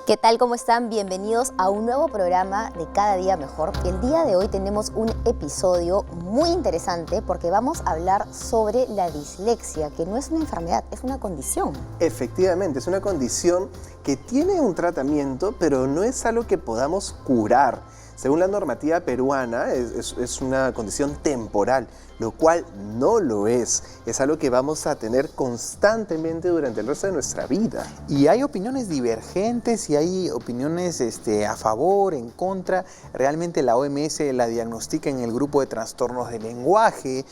¿Qué tal? ¿Cómo están? Bienvenidos a un nuevo programa de Cada Día Mejor. El día de hoy tenemos un episodio muy interesante porque vamos a hablar sobre la dislexia, que no es una enfermedad, es una condición. Efectivamente, es una condición que tiene un tratamiento, pero no es algo que podamos curar. Según la normativa peruana, es una condición temporal, lo cual no lo es. Es algo que vamos a tener constantemente durante el resto de nuestra vida. Y hay opiniones divergentes y hay opiniones a favor, en contra. Realmente la OMS la diagnostica en el grupo de trastornos del lenguaje.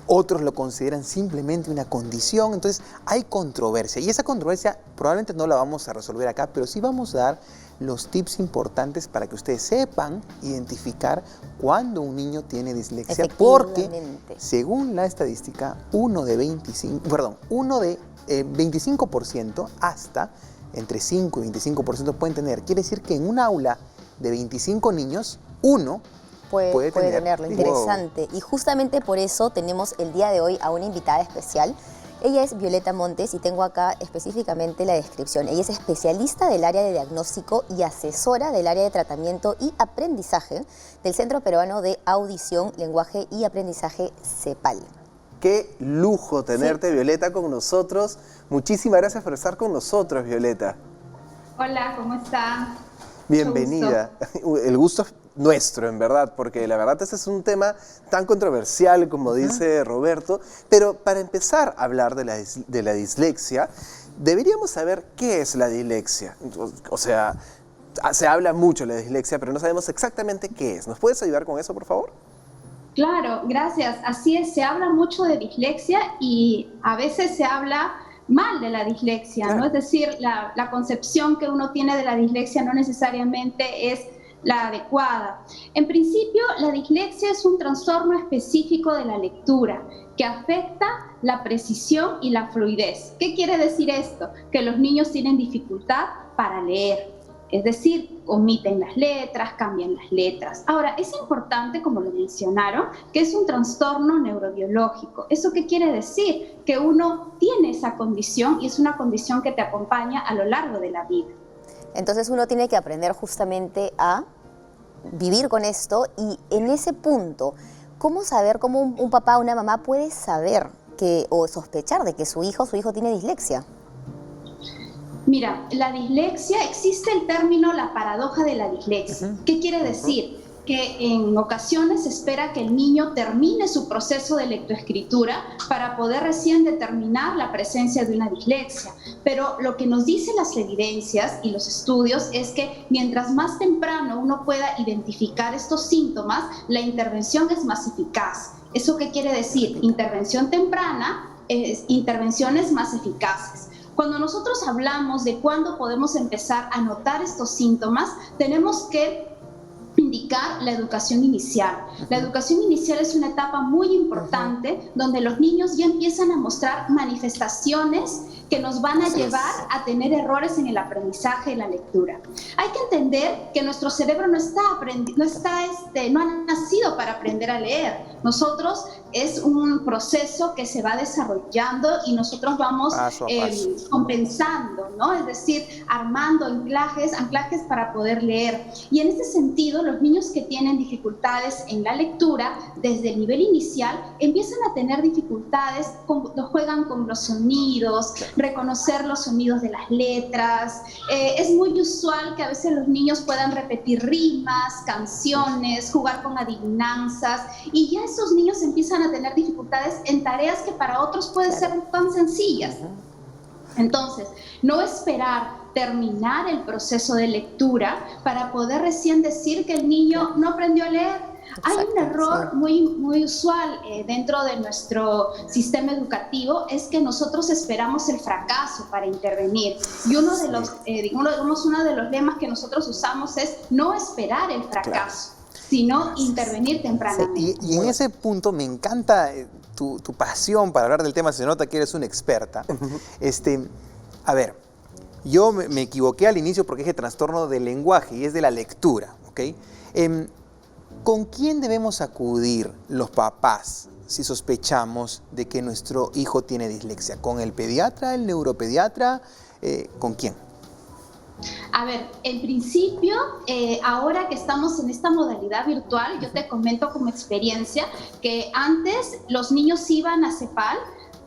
Otros lo consideran simplemente una condición. Entonces hay controversia. Y esa controversia probablemente no la vamos a resolver acá, pero sí vamos a dar los tips importantes para que ustedes sepan identificar cuando un niño tiene dislexia, porque según la estadística, uno de 25% hasta entre 5 y 25% pueden tener. Quiere decir que en un aula de 25 niños, uno puede tenerlo. Interesante. Y justamente por eso tenemos el día de hoy a una invitada especial. Ella es Violeta Montes y tengo acá específicamente la descripción. Ella es especialista del área de diagnóstico y asesora del área de tratamiento y aprendizaje del Centro Peruano de Audición, Lenguaje y Aprendizaje, CEPAL. Qué lujo tenerte, sí, Violeta, con nosotros. Muchísimas gracias por estar con nosotros, Violeta. Hola, ¿cómo está? Bienvenida. El gusto es nuestro, en verdad, porque la verdad ese es un tema tan controversial, como dice Roberto, pero para empezar a hablar de la dislexia, deberíamos saber qué es la dislexia. O sea, se habla mucho de la dislexia, pero no sabemos exactamente qué es. ¿Nos puedes ayudar con eso, por favor? Claro, gracias. Así es, se habla mucho de dislexia y a veces se habla mal de la dislexia, claro, ¿no? Es decir, la concepción que uno tiene de la dislexia no necesariamente es la adecuada. En principio, la dislexia es un trastorno específico de la lectura que afecta la precisión y la fluidez. ¿Qué quiere decir esto? Que los niños tienen dificultad para leer, es decir, omiten las letras, cambian las letras. Ahora, es importante, como lo mencionaron, que es un trastorno neurobiológico. ¿Eso qué quiere decir? Que uno tiene esa condición y es una condición que te acompaña a lo largo de la vida. Entonces uno tiene que aprender justamente a vivir con esto y en ese punto, ¿cómo saber, cómo un papá o una mamá puede saber o sospechar de que su hijo tiene dislexia? Mira, la dislexia, existe el término la paradoja de la dislexia. ¿Qué quiere decir? Que en ocasiones se espera que el niño termine su proceso de lectoescritura para poder recién determinar la presencia de una dislexia. Pero lo que nos dicen las evidencias y los estudios es que mientras más temprano uno pueda identificar estos síntomas, la intervención es más eficaz. ¿Eso qué quiere decir? Intervención temprana, intervenciones más eficaces. Cuando nosotros hablamos de cuándo podemos empezar a notar estos síntomas, tenemos que indicar la educación inicial. La educación inicial es una etapa muy importante donde los niños ya empiezan a mostrar manifestaciones que nos van a llevar a tener errores en el aprendizaje de la lectura. Hay que entender que nuestro cerebro no ha nacido para aprender a leer. Nosotros es un proceso que se va desarrollando y nosotros vamos compensando, ¿no? Es decir, armando anclajes para poder leer. Y en este sentido, los niños que tienen dificultades en la lectura desde el nivel inicial empiezan a tener dificultades cuando juegan con los sonidos, reconocer los sonidos de las letras. Es muy usual que a veces los niños puedan repetir rimas, canciones, jugar con adivinanzas, y ya esos niños empiezan a tener dificultades en tareas que para otros pueden ser tan sencillas. Entonces, no esperar terminar el proceso de lectura para poder recién decir que el niño no aprendió a leer. Hay un error muy usual dentro de nuestro sistema educativo, es que nosotros esperamos el fracaso para intervenir. Y uno de los lemas que nosotros usamos es no esperar el fracaso, sino intervenir tempranamente. Y en ese punto me encanta tu pasión para hablar del tema, se nota que eres una experta. A ver, yo me equivoqué al inicio porque dije trastorno del lenguaje y es de la lectura, ¿ok? ¿Con quién debemos acudir los papás si sospechamos de que nuestro hijo tiene dislexia? ¿Con el pediatra, el neuropediatra? ¿Con quién? A ver, en principio, ahora que estamos en esta modalidad virtual, yo te comento como experiencia que antes los niños iban a CEPAL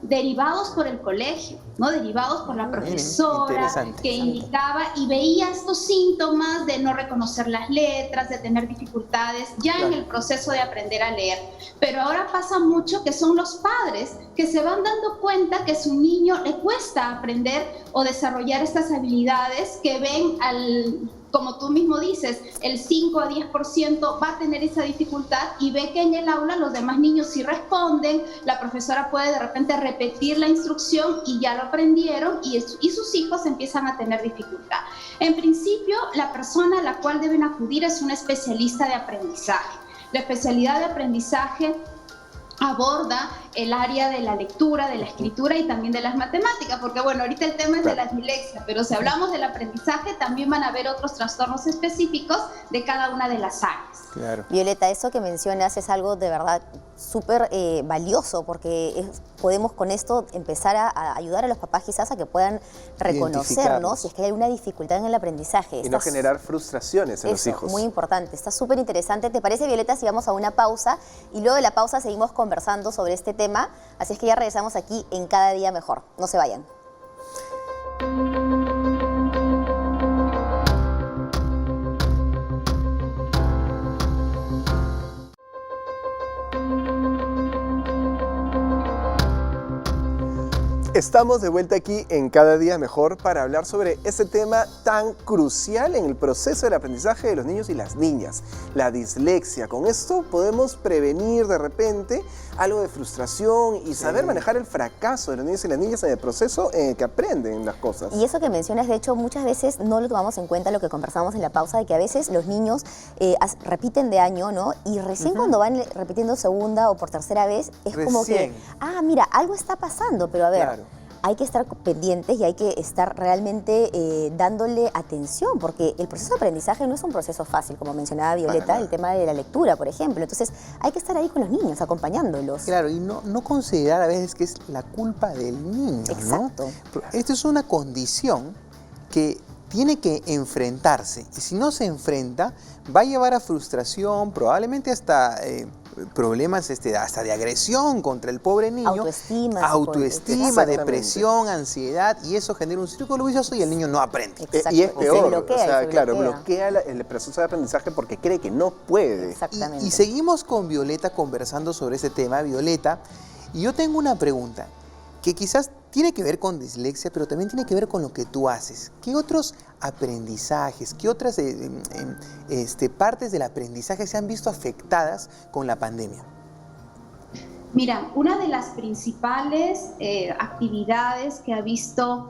derivados por el colegio, ¿no? Derivados por la profesora que indicaba y veía estos síntomas de no reconocer las letras, de tener dificultades ya en el proceso de aprender a leer. Pero ahora pasa mucho que son los padres que se van dando cuenta que a su niño le cuesta aprender o desarrollar estas habilidades, que ven como tú mismo dices, el 5 a 10% va a tener esa dificultad y ve que en el aula los demás niños sí responden, la profesora puede de repente repetir la instrucción y ya lo aprendieron y sus hijos empiezan a tener dificultad. En principio, la persona a la cual deben acudir es un especialista de aprendizaje. La especialidad de aprendizaje aborda el área de la lectura, de la escritura y también de las matemáticas, porque bueno, ahorita el tema es de la dislexia, pero si hablamos del aprendizaje también van a haber otros trastornos específicos de cada una de las áreas. Claro. Violeta, eso que mencionas es algo de verdad súper valioso, porque podemos con esto empezar a ayudar a los papás quizás a que puedan reconocer, ¿no? Si es que hay alguna dificultad en el aprendizaje. Y no generar frustraciones en los hijos. Muy importante, está súper interesante. ¿Te parece, Violeta, si vamos a una pausa y luego de la pausa seguimos conversando sobre este tema? Así es que ya regresamos aquí en Cada Día Mejor. No se vayan. Estamos de vuelta aquí en Cada Día Mejor para hablar sobre ese tema tan crucial en el proceso del aprendizaje de los niños y las niñas, la dislexia. Con esto podemos prevenir de repente algo de frustración y saber manejar el fracaso de los niños y las niñas en el proceso en el que aprenden las cosas. Y eso que mencionas, de hecho, muchas veces no lo tomamos en cuenta, lo que conversamos en la pausa, de que a veces los niños repiten de año, ¿no? Y recién cuando van repitiendo segunda o por tercera vez, es como que, mira, algo está pasando, pero a ver, hay que estar pendientes y hay que estar realmente dándole atención, porque el proceso de aprendizaje no es un proceso fácil, como mencionaba Violeta, el tema de la lectura, por ejemplo. Entonces, hay que estar ahí con los niños, acompañándolos. Claro, y no considerar a veces que es la culpa del niño, Exacto. ¿no? Esto es una condición que tiene que enfrentarse, y si no se enfrenta, va a llevar a frustración, probablemente hasta problemas hasta de agresión contra el pobre niño. Autoestima, depresión, ansiedad, y eso genera un círculo vicioso y el niño no aprende. Exacto. Y es peor, bloquea. Bloquea el proceso de aprendizaje porque cree que no puede. Exactamente. Y seguimos con Violeta conversando sobre ese tema. Violeta, y yo tengo una pregunta que quizás tiene que ver con dislexia, pero también tiene que ver con lo que tú haces. ¿Qué otros aprendizajes, qué otras partes del aprendizaje se han visto afectadas con la pandemia? Mira, una de las principales actividades que ha visto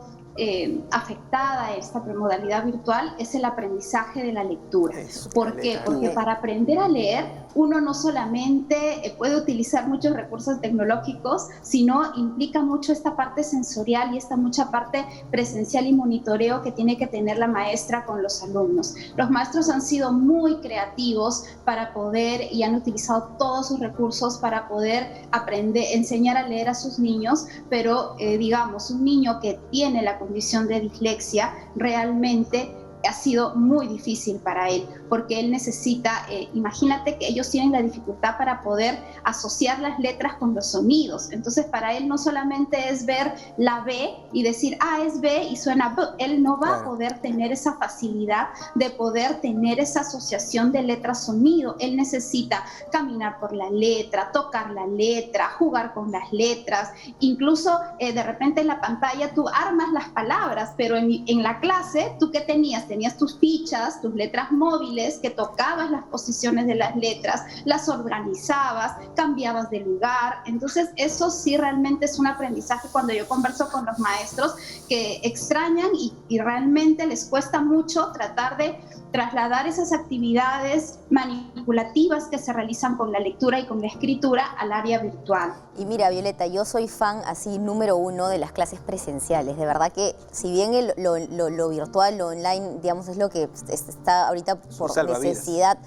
afectada esta modalidad virtual es el aprendizaje de la lectura. ¿Por qué? Porque para aprender a leer uno no solamente puede utilizar muchos recursos tecnológicos, sino implica mucho esta parte sensorial y esta mucha parte presencial y monitoreo que tiene que tener la maestra con los alumnos. Los maestros han sido muy creativos para poder y han utilizado todos sus recursos para poder enseñar a leer a sus niños, pero digamos, un niño que tiene la condición de dislexia realmente ha sido muy difícil para él, porque él necesita, imagínate que ellos tienen la dificultad para poder asociar las letras con los sonidos. Entonces, para él no solamente es ver la B y decir, es B y suena B. Él no va a poder tener esa facilidad de poder tener esa asociación de letra-sonido. Él necesita caminar por la letra, tocar la letra, jugar con las letras. Incluso, de repente en la pantalla tú armas las palabras, pero en la clase, ¿tú qué tenías? Tenías tus fichas, tus letras móviles, que tocabas las posiciones de las letras, las organizabas, cambiabas de lugar. Entonces, eso sí realmente es un aprendizaje cuando yo converso con los maestros que extrañan y realmente les cuesta mucho tratar de trasladar esas actividades manipulativas que se realizan con la lectura y con la escritura al área virtual. Y mira, Violeta, yo soy fan así número 1 de las clases presenciales. De verdad que si bien lo virtual, lo online, digamos, es lo que está ahorita por necesidad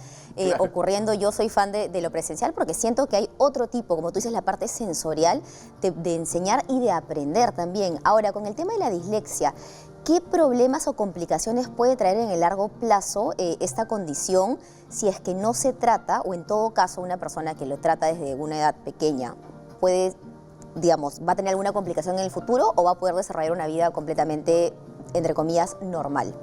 ocurriendo, yo soy fan de lo presencial porque siento que hay otro tipo, como tú dices, la parte sensorial de enseñar y de aprender también. Ahora, con el tema de la dislexia, ¿qué problemas o complicaciones puede traer en el largo plazo esta condición si es que no se trata, o en todo caso una persona que lo trata desde una edad pequeña puede, digamos, va a tener alguna complicación en el futuro o va a poder desarrollar una vida completamente, entre comillas, normal?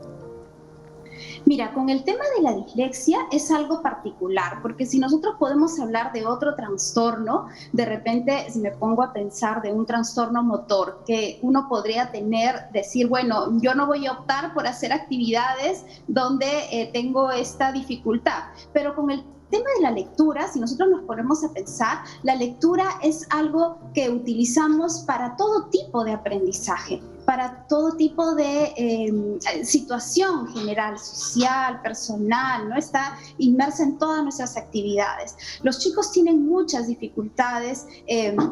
Mira, con el tema de la dislexia es algo particular, porque si nosotros podemos hablar de otro trastorno, de repente si me pongo a pensar de un trastorno motor que uno podría tener, decir, bueno, yo no voy a optar por hacer actividades donde tengo esta dificultad, pero con el tema de la lectura, si nosotros nos ponemos a pensar, la lectura es algo que utilizamos para todo tipo de aprendizaje, para todo tipo de situación general, social, personal, ¿no? Está inmersa en todas nuestras actividades. Los chicos tienen muchas dificultades,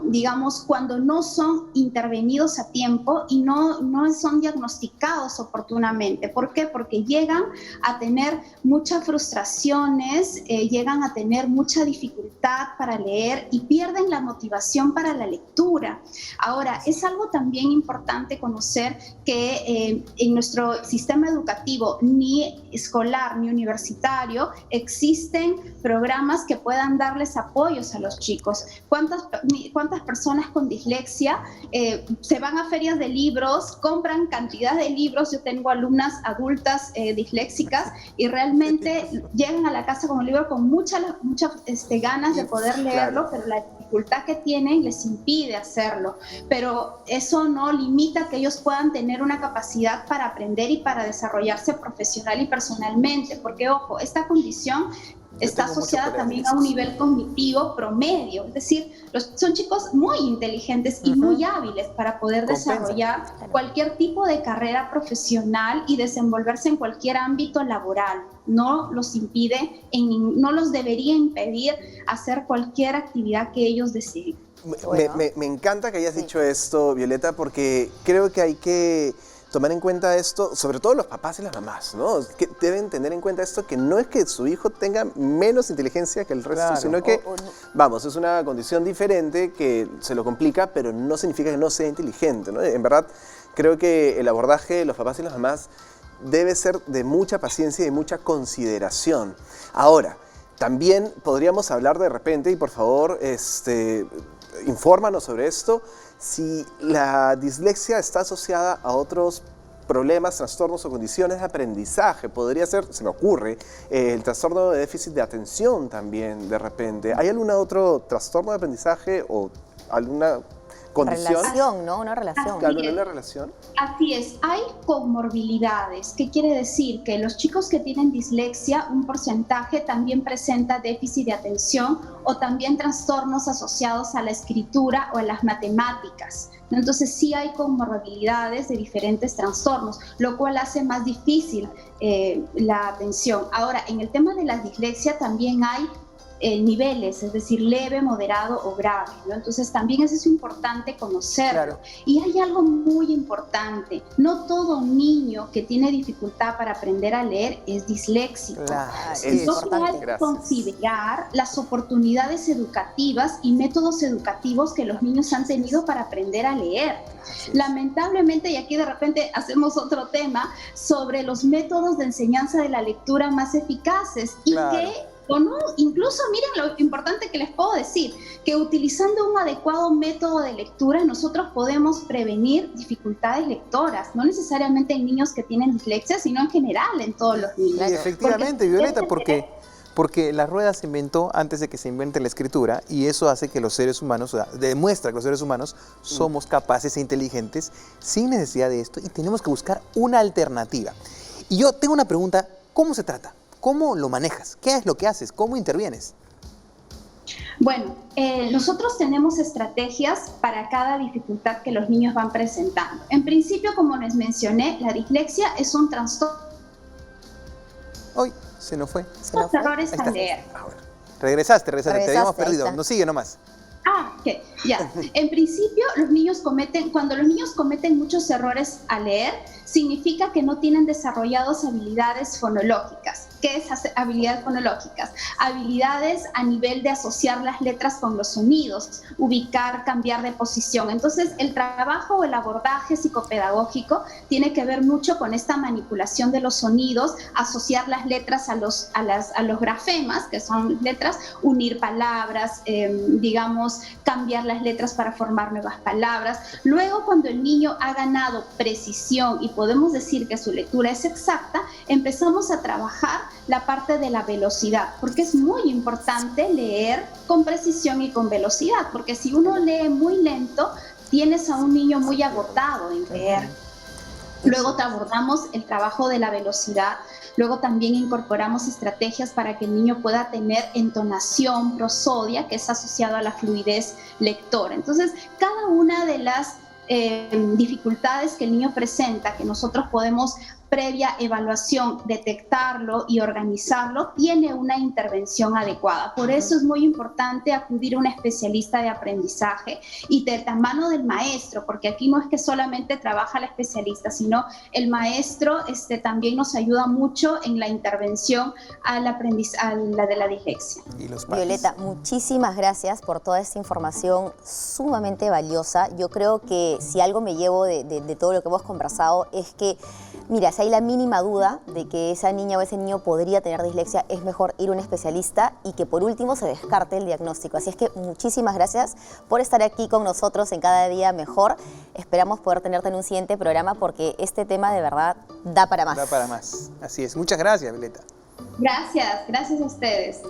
digamos, cuando no son intervenidos a tiempo y no son diagnosticados oportunamente. ¿Por qué? Porque llegan a tener muchas frustraciones, llegan a tener mucha dificultad para leer y pierden la motivación para la lectura. Ahora, es algo también importante conocer que en nuestro sistema educativo, ni escolar ni universitario, existen programas que puedan darles apoyos a los chicos. ¿Cuántas personas con dislexia se van a ferias de libros, compran cantidad de libros? Yo tengo alumnas adultas disléxicas y realmente llegan a la casa con un libro con muchas ganas de poder leerlo, pero la dificultad que tienen les impide hacerlo. Pero eso no limita que ellos puedan tener una capacidad para aprender y para desarrollarse profesional y personalmente, porque ojo, esta condición está asociada también a un nivel cognitivo promedio, es decir, son chicos muy inteligentes y muy hábiles para poder desarrollar cualquier tipo de carrera profesional y desenvolverse en cualquier ámbito laboral. No los impide, no los debería impedir hacer cualquier actividad que ellos deseen. Me encanta que hayas dicho esto, Violeta, porque creo que hay que tomar en cuenta esto, sobre todo los papás y las mamás, ¿no? Que deben tener en cuenta esto, que no es que su hijo tenga menos inteligencia que el resto, sino que, vamos, es una condición diferente que se lo complica, pero no significa que no sea inteligente, ¿no? En verdad, creo que el abordaje de los papás y las mamás debe ser de mucha paciencia y de mucha consideración. Ahora, también podríamos hablar de repente, y por favor, infórmanos sobre esto, si la dislexia está asociada a otros problemas, trastornos o condiciones de aprendizaje. Podría ser, se me ocurre, el trastorno de déficit de atención también, de repente. ¿Hay algún otro trastorno de aprendizaje o alguna condición? Relación, ¿no? Una relación. ¿Una relación? Así es, hay comorbilidades. ¿Qué quiere decir? Que los chicos que tienen dislexia, un porcentaje también presenta déficit de atención o también trastornos asociados a la escritura o a las matemáticas. Entonces sí hay comorbilidades de diferentes trastornos, lo cual hace más difícil la atención. Ahora, en el tema de la dislexia también hay niveles, es decir, leve, moderado o grave, ¿no? Entonces también eso es importante conocerlo. Claro. Y hay algo muy importante, no todo niño que tiene dificultad para aprender a leer es disléxico. Claro. Entonces hay que considerar las oportunidades educativas y métodos educativos que los niños han tenido para aprender a leer. Lamentablemente, y aquí de repente hacemos otro tema, sobre los métodos de enseñanza de la lectura más eficaces y que o no, incluso miren lo importante que les puedo decir, que utilizando un adecuado método de lectura nosotros podemos prevenir dificultades lectoras, no necesariamente en niños que tienen dislexia, sino en general en todos los niños. Sí, efectivamente, Violeta, porque la rueda se inventó antes de que se invente la escritura y eso hace que los seres humanos, o sea, demuestra que los seres humanos somos capaces e inteligentes sin necesidad de esto y tenemos que buscar una alternativa. Y yo tengo una pregunta, ¿cómo se trata? ¿Cómo lo manejas? ¿Qué es lo que haces? ¿Cómo intervienes? Bueno, nosotros tenemos estrategias para cada dificultad que los niños van presentando. En principio, como les mencioné, la dislexia es un trastorno. ¡Uy! Se nos fue. Errores al leer. Regresaste, te habíamos perdido. Nos sigue nomás. Ok, ya. En principio, cuando los niños cometen muchos errores al leer, significa que no tienen desarrolladas habilidades fonológicas. ¿Qué es habilidades fonológicas? Habilidades a nivel de asociar las letras con los sonidos, ubicar, cambiar de posición. Entonces, el trabajo o el abordaje psicopedagógico tiene que ver mucho con esta manipulación de los sonidos, asociar las letras a los grafemas, que son letras, unir palabras, digamos, cambiar las letras para formar nuevas palabras. Luego, cuando el niño ha ganado precisión y podemos decir que su lectura es exacta, empezamos a trabajar la parte de la velocidad, porque es muy importante leer con precisión y con velocidad, porque si uno lee muy lento, tienes a un niño muy agotado en leer. Luego abordamos el trabajo de la velocidad. Luego también incorporamos estrategias para que el niño pueda tener entonación, prosodia, que es asociado a la fluidez lectora. Entonces, cada una de las dificultades que el niño presenta, que nosotros podemos, previa evaluación, detectarlo y organizarlo, tiene una intervención adecuada. Por eso es muy importante acudir a un especialista de aprendizaje y de la mano del maestro, porque aquí no es que solamente trabaja el especialista, sino el maestro también nos ayuda mucho en la intervención al aprendizaje, de la dislexia. Y los padres. Violeta, muchísimas gracias por toda esta información sumamente valiosa. Yo creo que si algo me llevo de todo lo que hemos conversado es que, mira, si hay la mínima duda de que esa niña o ese niño podría tener dislexia, es mejor ir a un especialista y que por último se descarte el diagnóstico. Así es que muchísimas gracias por estar aquí con nosotros en Cada Día Mejor. Esperamos poder tenerte en un siguiente programa porque este tema de verdad da para más. Da para más, así es. Muchas gracias, Violeta. Gracias a ustedes.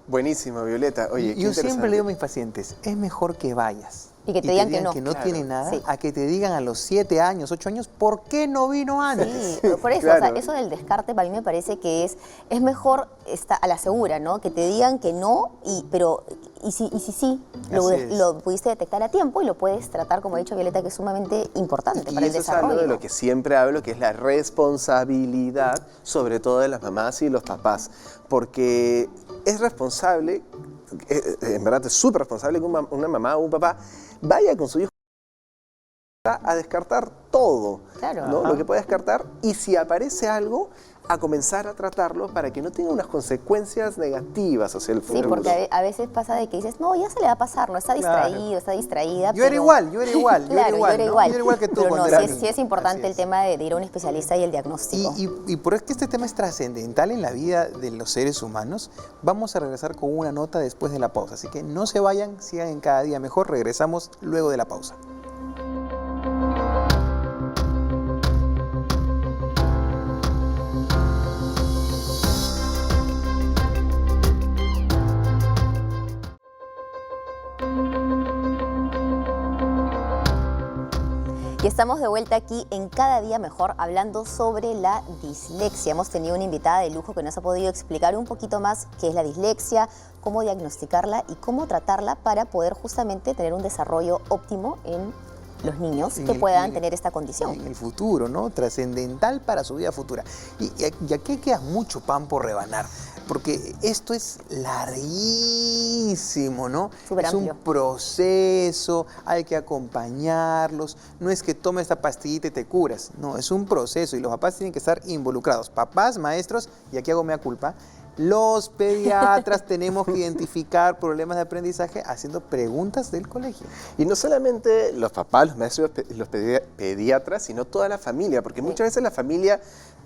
Buenísimo, Violeta. Oye, qué Yo siempre interesante. le digo a mis pacientes, es mejor que vayas Y que te digan que no. Claro. tiene nada, Sí. a que te digan a los 7 años, 8 años, ¿por qué no vino antes? Sí, por eso, Claro. o sea, eso del descarte para mí me parece que es mejor a la segura, ¿no? Que te digan que no, pero si sí, Así es. lo pudiste detectar a tiempo y lo puedes tratar, como ha dicho Violeta, que es sumamente importante Y para el eso es algo desarrollo. de lo que siempre hablo, que es la responsabilidad, sobre todo de las mamás y los papás, porque es responsable, en verdad es súper responsable que una mamá o un papá vaya con su hijo a descartar todo, Claro. ¿no? Ajá. Lo que puede descartar, y si aparece algo, a comenzar a tratarlo para que no tenga unas consecuencias negativas hacia el Sí, futuro. porque a veces pasa de que dices, no, ya se le va a pasar, no está Claro. distraído, está distraída. Yo era igual. Claro, yo era ¿no? igual. Yo era igual que tú Pero cuando no, era sí niño. es importante Así el tema de ir a un especialista y el diagnóstico. Y por es que este tema es trascendental en la vida de los seres humanos, vamos a regresar con una nota después de la pausa. Así que no se vayan, sigan en Cada Día Mejor. Regresamos luego de la pausa. Y estamos de vuelta aquí en Cada Día Mejor hablando sobre la dislexia. Hemos tenido una invitada de lujo que nos ha podido explicar un poquito más qué es la dislexia, cómo diagnosticarla y cómo tratarla para poder justamente tener un desarrollo óptimo en los niños que puedan tener esta condición. En el futuro, ¿no? Trascendental para su vida futura. Y aquí queda mucho pan por rebanar, porque esto es larguísimo, ¿no? Súper es un amplio. proceso, hay que acompañarlos. No es que tomes esta pastillita y te curas, no, es un proceso y los papás tienen que estar involucrados. Papás, maestros, y aquí hago mea culpa, los pediatras tenemos que identificar problemas de aprendizaje haciendo preguntas del colegio. Y no solamente los papás, los maestros, los pediatras, sino toda la familia, porque muchas veces la familia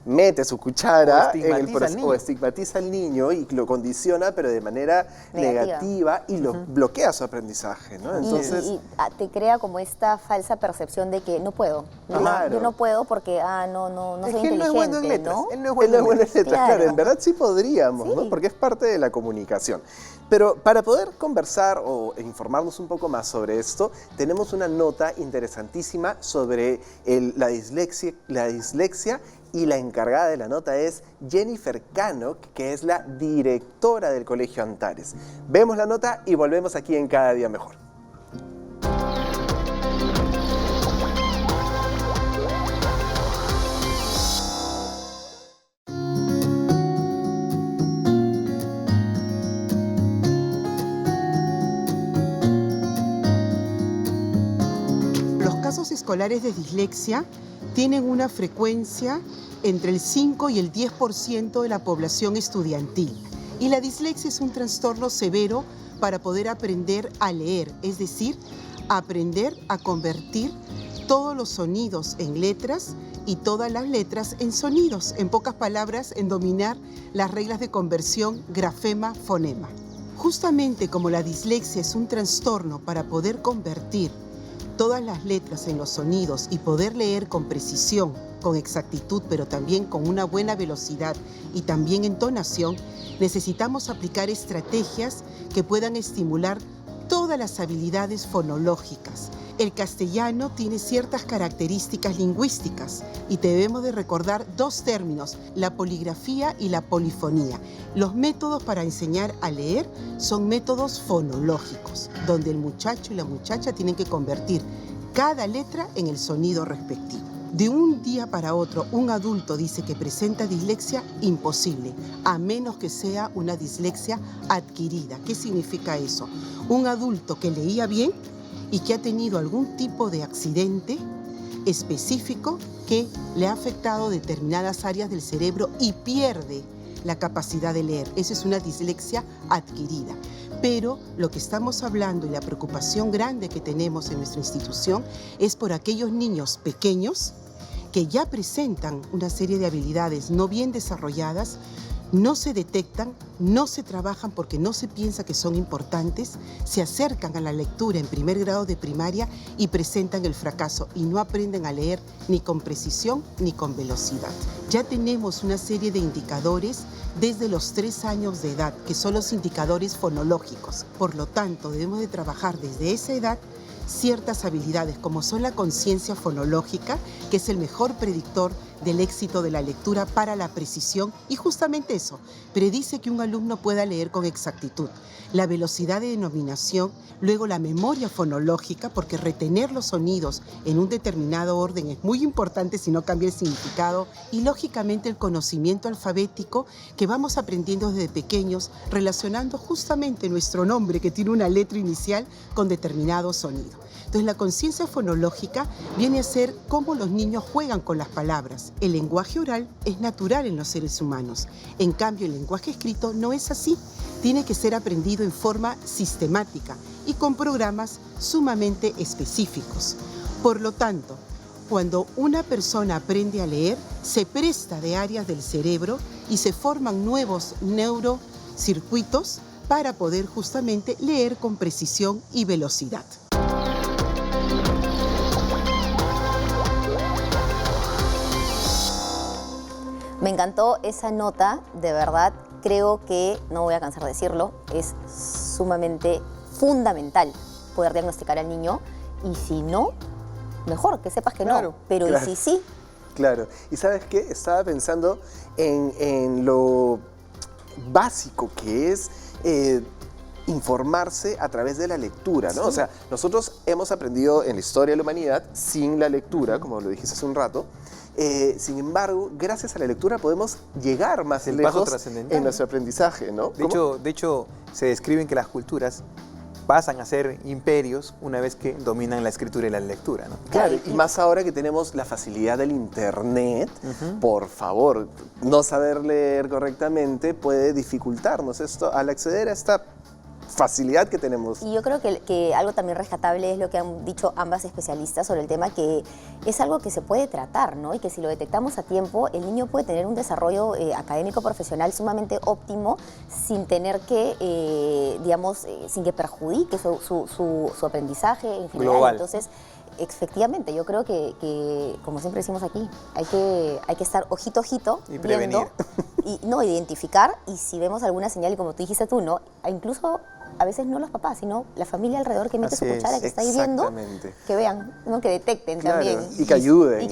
mete su cuchara O estigmatiza al niño. o estigmatiza al niño y lo condiciona, pero de manera negativa y lo bloquea su aprendizaje, ¿no? Entonces, Y te crea como esta falsa percepción de que no puedo. ¿no? Claro. Yo no puedo porque no Es soy que él no es bueno en inteligente, letras. ¿no? Él no es él bueno no es en bueno en letras. letras, Claro. claro, en verdad sí podríamos, Sí. ¿no? Porque es parte de la comunicación. Pero para poder conversar o informarnos un poco más sobre esto, tenemos una nota interesantísima sobre la dislexia, y la encargada de la nota es Jennifer Cano, que es la directora del Colegio Antares. Vemos la nota y volvemos aquí en Cada Día Mejor. Los casos escolares de dislexia tienen una frecuencia entre el 5 y el 10% de la población estudiantil. Y la dislexia es un trastorno severo para poder aprender a leer, es decir, aprender a convertir todos los sonidos en letras y todas las letras en sonidos. En pocas palabras, en dominar las reglas de conversión grafema-fonema. Justamente como la dislexia es un trastorno para poder convertir todas las letras en los sonidos y poder leer con precisión, con exactitud, pero también con una buena velocidad y también entonación, necesitamos aplicar estrategias que puedan estimular todas las habilidades fonológicas. El castellano tiene ciertas características lingüísticas y debemos de recordar dos términos, la poligrafía y la polifonía. Los métodos para enseñar a leer son métodos fonológicos, donde el muchacho y la muchacha tienen que convertir cada letra en el sonido respectivo. De un día para otro, un adulto dice que presenta dislexia, imposible, a menos que sea una dislexia adquirida. ¿Qué significa eso? Un adulto que leía bien y que ha tenido algún tipo de accidente específico que le ha afectado determinadas áreas del cerebro y pierde la capacidad de leer. Esa es una dislexia adquirida. Pero lo que estamos hablando y la preocupación grande que tenemos en nuestra institución es por aquellos niños pequeños que ya presentan una serie de habilidades no bien desarrolladas, no se detectan, no se trabajan porque no se piensa que son importantes, se acercan a la lectura en primer grado de primaria y presentan el fracaso y no aprenden a leer ni con precisión ni con velocidad. Ya tenemos una serie de indicadores desde los 3 años de edad, que son los indicadores fonológicos. Por lo tanto, debemos de trabajar desde esa edad ciertas habilidades como son la conciencia fonológica, que es el mejor predictor del éxito de la lectura para la precisión, y justamente eso, predice que un alumno pueda leer con exactitud. La velocidad de denominación, luego la memoria fonológica, porque retener los sonidos en un determinado orden es muy importante si no cambia el significado, y lógicamente el conocimiento alfabético que vamos aprendiendo desde pequeños, relacionando justamente nuestro nombre que tiene una letra inicial con determinado sonido. Entonces la conciencia fonológica viene a ser cómo los niños juegan con las palabras. El lenguaje oral es natural en los seres humanos. En cambio, el lenguaje escrito no es así. Tiene que ser aprendido en forma sistemática y con programas sumamente específicos. Por lo tanto, cuando una persona aprende a leer, se presta de áreas del cerebro y se forman nuevos neurocircuitos para poder justamente leer con precisión y velocidad. Me encantó esa nota, de verdad, creo que, no voy a cansar de decirlo, es sumamente fundamental poder diagnosticar al niño, y si no, mejor que sepas que claro, no, pero claro. ¿y si sí? Claro, y ¿sabes qué? Estaba pensando en lo básico que es informarse a través de la lectura, ¿no? Sí. O sea, nosotros hemos aprendido en la historia de la humanidad sin la lectura, como lo dijiste hace un rato. Sin embargo, gracias a la lectura podemos llegar más lejos en nuestro aprendizaje, ¿no? De hecho, se describen que las culturas pasan a ser imperios una vez que dominan la escritura y la lectura, ¿no? Claro, y más ahora que tenemos la facilidad del internet, por favor, no saber leer correctamente puede dificultarnos esto al acceder a esta facilidad que tenemos. Y yo creo que algo también rescatable es lo que han dicho ambas especialistas sobre el tema, que es algo que se puede tratar, ¿no? Y que si lo detectamos a tiempo, el niño puede tener un desarrollo académico profesional sumamente óptimo sin tener que, digamos, sin que perjudique su aprendizaje en general. Global. Entonces, efectivamente, yo creo que, como siempre decimos aquí, hay que estar ojito, y prevenir. Y no, identificar, y si vemos alguna señal, y como tú dijiste tú, ¿no? Incluso a veces no los papás, sino la familia alrededor que mete su cuchara, que está ahí viendo, que vean, ¿no? Que detecten también. Y que ayuden.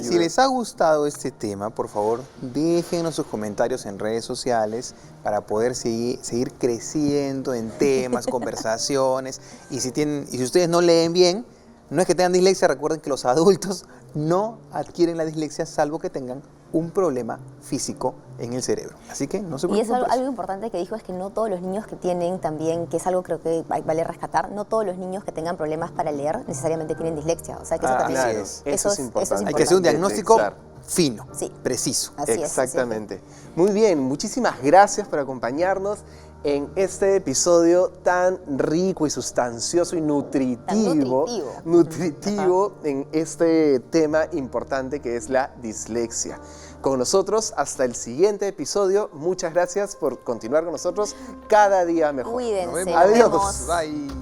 Si les ha gustado este tema, por favor, déjenos sus comentarios en redes sociales para poder seguir creciendo en temas, conversaciones. Y si ustedes no leen bien, no es que tengan dislexia, recuerden que los adultos no adquieren la dislexia salvo que tengan un problema físico en el cerebro. Así que no se Y preocupen eso, por eso. algo importante que dijo es que no todos los niños que tienen también, que es algo creo que vale rescatar, no todos los niños que tengan problemas para leer necesariamente tienen dislexia. O sea que eso también claro, es. eso es importante. Hay que hacer un diagnóstico Detectar. fino, Sí. preciso. Así es, Exactamente. Muy bien, muchísimas gracias por acompañarnos en este episodio tan rico y sustancioso y nutritivo, en este tema importante que es la dislexia. Con nosotros hasta el siguiente episodio. Muchas gracias por continuar con nosotros cada día mejor. Cuídense. Nos vemos. Nos Adiós. vemos. Bye.